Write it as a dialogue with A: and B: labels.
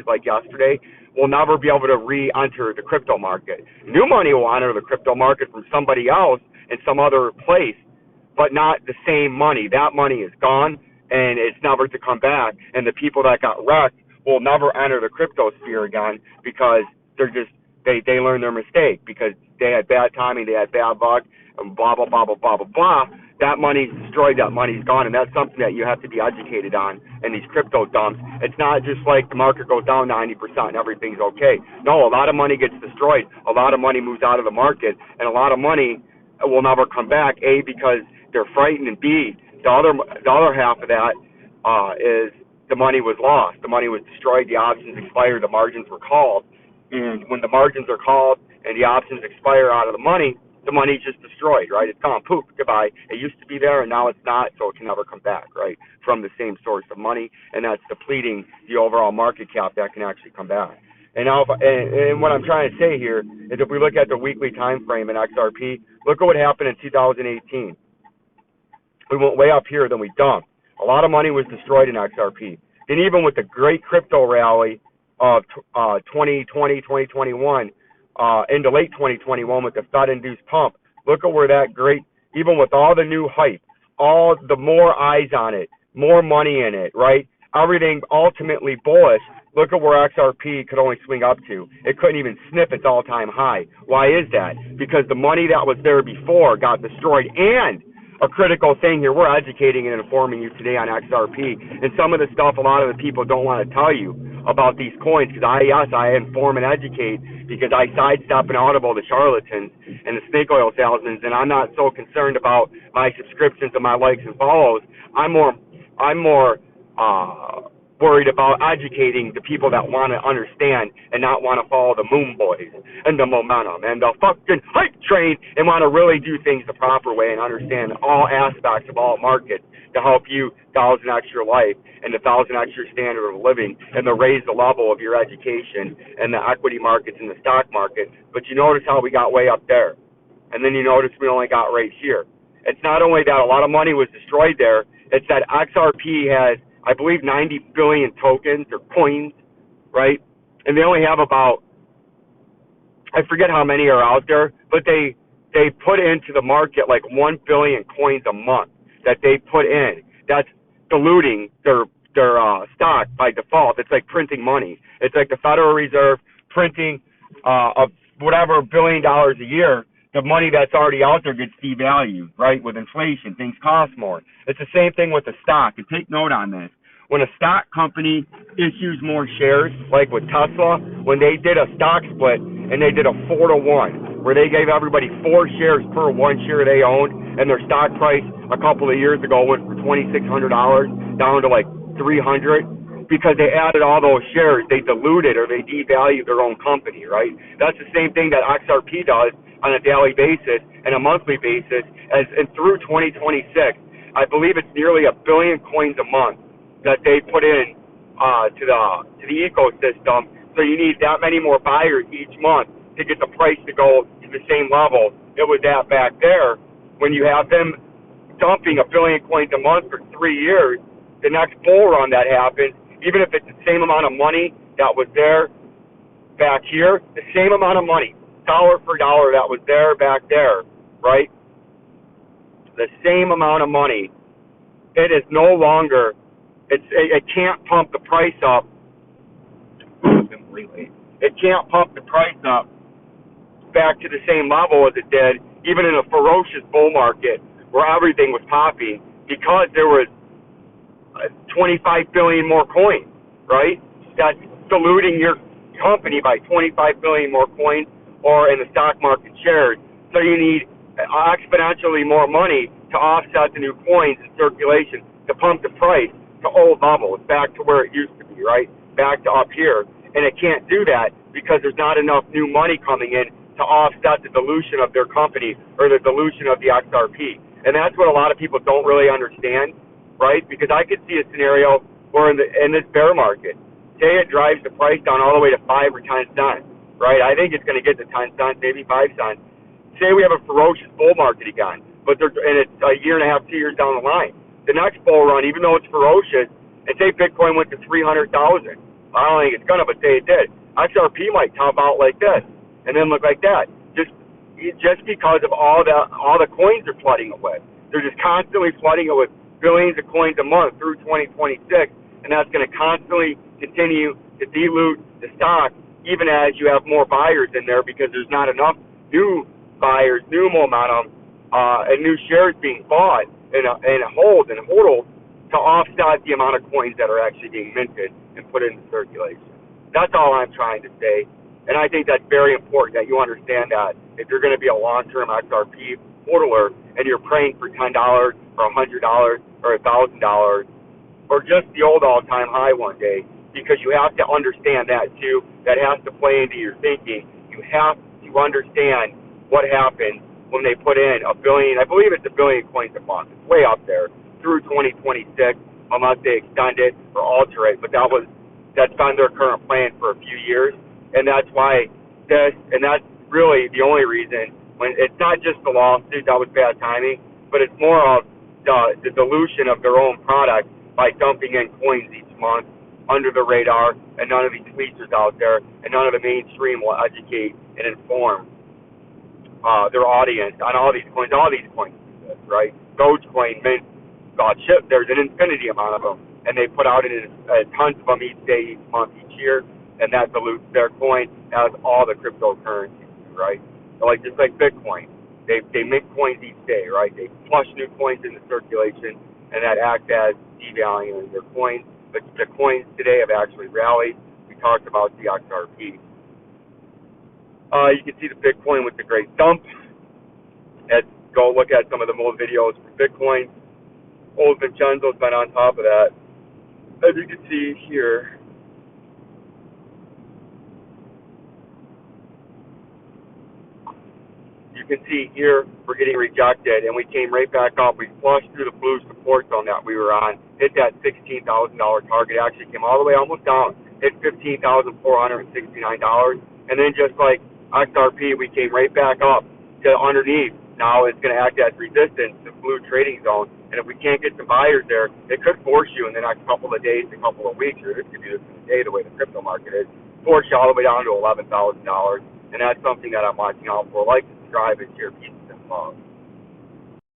A: like yesterday will never be able to re-enter the crypto market. New money will enter the crypto market from somebody else in some other place, but not the same money. That money is gone, and it's never to come back. And the people that got wrecked will never enter the crypto sphere again because they learned their mistake because they had bad timing, they had bad luck, and blah, blah, blah, blah, blah, blah, blah. That money's destroyed, that money's gone, and that's something that you have to be educated on in these crypto dumps. It's not just like the market goes down 90% and everything's okay. No, a lot of money gets destroyed. A lot of money moves out of the market, and a lot of money will never come back, A, because they're frightened, and B, the other half of that is the money was lost. The money was destroyed, the options expired, the margins were called. And when the margins are called and the options expire out of the money's just destroyed, right? It's gone, poof, goodbye. It used to be there, and now it's not, so it can never come back, right, from the same source of money, and that's depleting the overall market cap that can actually come back. And now, and what I'm trying to say here is if we look at the weekly time frame in XRP, look at what happened in 2018. We went way up here, then we dumped. A lot of money was destroyed in XRP. Then even with the great crypto rally of 2020, 2021, into late 2021 with the Fed-induced pump, look at where that great, even with all the new hype, all the more eyes on it, more money in it, right? Everything ultimately bullish. Look at where XRP could only swing up to. It couldn't even sniff its all-time high. Why is that? Because the money that was there before got destroyed. And a critical thing here, we're educating and informing you today on XRP. And some of the stuff a lot of the people don't want to tell you about these coins, because I inform and educate because I sidestep and audible the charlatans and the snake oil salesmen, and I'm not so concerned about my subscriptions and my likes and follows. I'm more worried about educating the people that want to understand and not want to follow the moon boys and the momentum and the fucking hype train and want to really do things the proper way and understand all aspects of all markets to help you 1000x your life and the 1000x your standard of living and to raise the level of your education and the equity markets and the stock market. But you notice how we got way up there, and then you notice we only got right here. It's not only that a lot of money was destroyed there, it's that XRP has, I believe, 90 billion tokens or coins, right? And they only have about, I forget how many are out there, but they put into the market like 1 billion coins a month that they put in. That's diluting their stock by default. It's like printing money. It's like the Federal Reserve printing of whatever $1 billion a year. The money that's already out there gets devalued, right? With inflation, things cost more. It's the same thing with the stock. And take note on this. When a stock company issues more shares, like with Tesla, when they did a stock split and they did a 4-to-1, where they gave everybody 4 shares per 1 share they owned, and their stock price a couple of years ago went from $2,600 down to like $300, because they added all those shares, they diluted or they devalued their own company, right? That's the same thing that XRP does on a daily basis and a monthly basis, and through 2026, I believe it's nearly 1 billion coins a month that they put in to the ecosystem. So you need that many more buyers each month to get the price to go to the same level it was at back there. When you have them dumping 1 billion coins a month for 3 years, the next bull run that happens, even if it's the same amount of money that was there back here, the same amount of money, dollar for dollar that was there back there, right? The same amount of money. It is no longer, it can't pump the price up completely. It can't pump the price up back to the same level as it did, even in a ferocious bull market where everything was popping, because there was 25 billion more coins, right? That's diluting your company by 25 billion more coins, or in the stock market shares. So you need exponentially more money to offset the new coins in circulation to pump the price to old levels, back to where it used to be, right? Back to up here. And it can't do that because there's not enough new money coming in to offset the dilution of their company or the dilution of the XRP. And that's what a lot of people don't really understand, right? Because I could see a scenario where in this bear market, say it drives the price down all the way to 5 or 10 cents, right? I think it's going to get to 10 cents, maybe 5 cents. Say we have a ferocious bull market again, and it's a year and a half, 2 years down the line. The next bull run, even though it's ferocious, and say Bitcoin went to 300,000, I don't think it's gonna, but say it did. XRP might top out like this, and then look like that. Just because of all the coins they're flooding it with. They're just constantly flooding it with billions of coins a month through 2026, and that's going to constantly continue to dilute the stock, even as you have more buyers in there because there's not enough new buyers, new momentum, and new shares being bought and hold to offset the amount of coins that are actually being minted and put into circulation. That's all I'm trying to say. And I think that's very important that you understand that if you're going to be a long-term XRP hodler and you're praying for $10 or $100 or $1,000 or just the old all-time high one day, because you have to understand that too. That has to play into your thinking. You have to understand what happens when they put in 1 billion, I believe it's 1 billion coins a month. It's way up there through 2026 unless they extend it or alter it. But that's been their current plan for a few years. And that's why and that's really the only reason, when it's not just the lawsuit, that was bad timing, but it's more of the dilution of their own product by dumping in coins each month under the radar, and none of these tweeters out there, and none of the mainstream will educate and inform their audience on all these coins. All these coins do this, right? Dogecoin, Mint, there's an infinity amount of them, and they put out tons of them each day, each month, each year, and that dilutes their coin as all the cryptocurrencies do, right? So just like Bitcoin, they mint coins each day, right? They flush new coins into circulation, and that acts as devaluing their coins. But the coins today have actually rallied. We talked about the XRP. You can see the Bitcoin with the great dump. Let's go look at some of the old videos for Bitcoin. Old VINCENZO'S been on top of that. As you can see here, you can see here we're getting rejected, and we came right back up. We flushed through the blue support zone that we were on, hit that $16,000 target, actually came all the way almost down, hit $15,469, and then just like XRP, we came right back up to underneath. Now it's going to act as resistance to the blue trading zone, and if we can't get some buyers there, it could force you in the next couple of days, a couple of weeks, or this could be this day, the way the crypto market is, force you all the way down to $11,000, and that's something that I'm watching out for. Like, subscribe, and share, peace, and love.